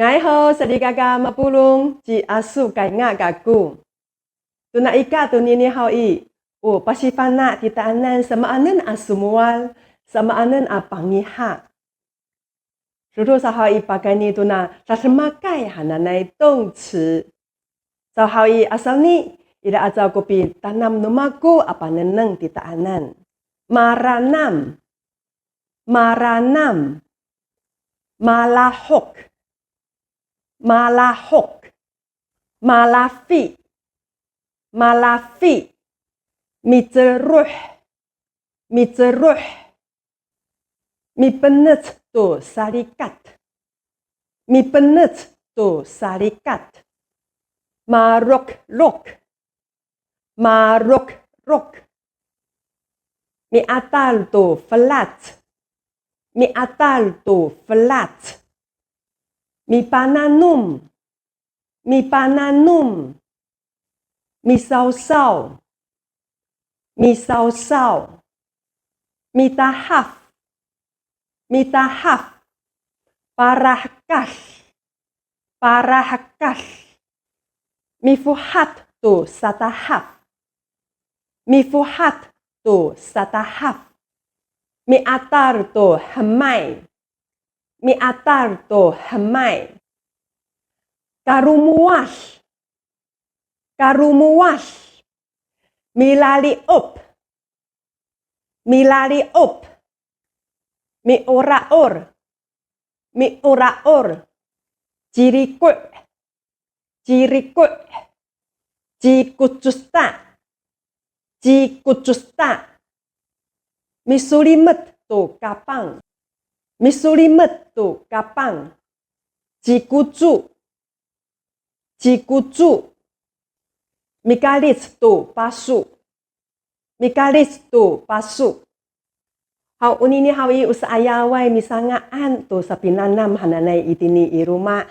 Ngai ho sedikaka mapulung ji asu kai nga gaku. Tuna ika tu nini hau i. O pasifana kita anan sama anan asumual sama anan apangiha. Suruh sahau i pakai ni tuna sasemakai hananai tongci. Sahau i asal ni ida ajau kopi tanam numaku apa neneng tita anan. Maranam. Maranam. Malahok. Malahok. Malafi. Malafi. Miceruh. Miceruh. Mi penet tu sarikat. Mi penet tu sarikat. Marok rok. Marok rok. Mi atal tu flat. Mi atal tu flat. Mi pananum. Mi pananum. Mi sausau. Mi sausau. Mi tahaf. Mi tahaf. Parahkas. Parahkas. Mi fuhat tu satahaf. Mi fuhat tu satahaf. Mi atar tu hamai. Mi atar tu hamai. Karumuas. Karumuas. Mi lali op. Mi lali op. Mi ora-or. Mi ora-or. Jirikut. Jirikut. Jikucusta. Jikucusta. Mi sulimet tu kapang. Mi sulimet tu kapang. Jikucu. Jikucu. Mi kalis tu pasu. Mi kalis tu pasu. Hau unini hau i usayawai misangaan tu sapinanam hananai itini i rumah.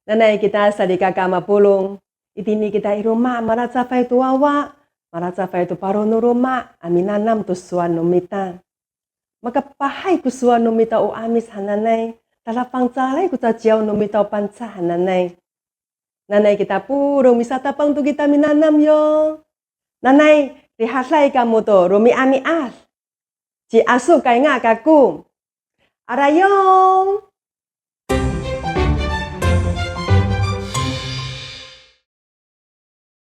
Nanai kita sadikaka mapulung. Itini kita i rumah maracapai tu wawa. Maracapai tu parono rumah. Aminanam tu suan numita. Maka pahai ku suan numita o amis hananai. Talapang calai ku cajiau numita o panca hananai. Nanai kita purung misata pang tu kita minanam yo. Nanai rihaslai kamu tu rumi ami as. Ji asu kai nga kaku. Arayong.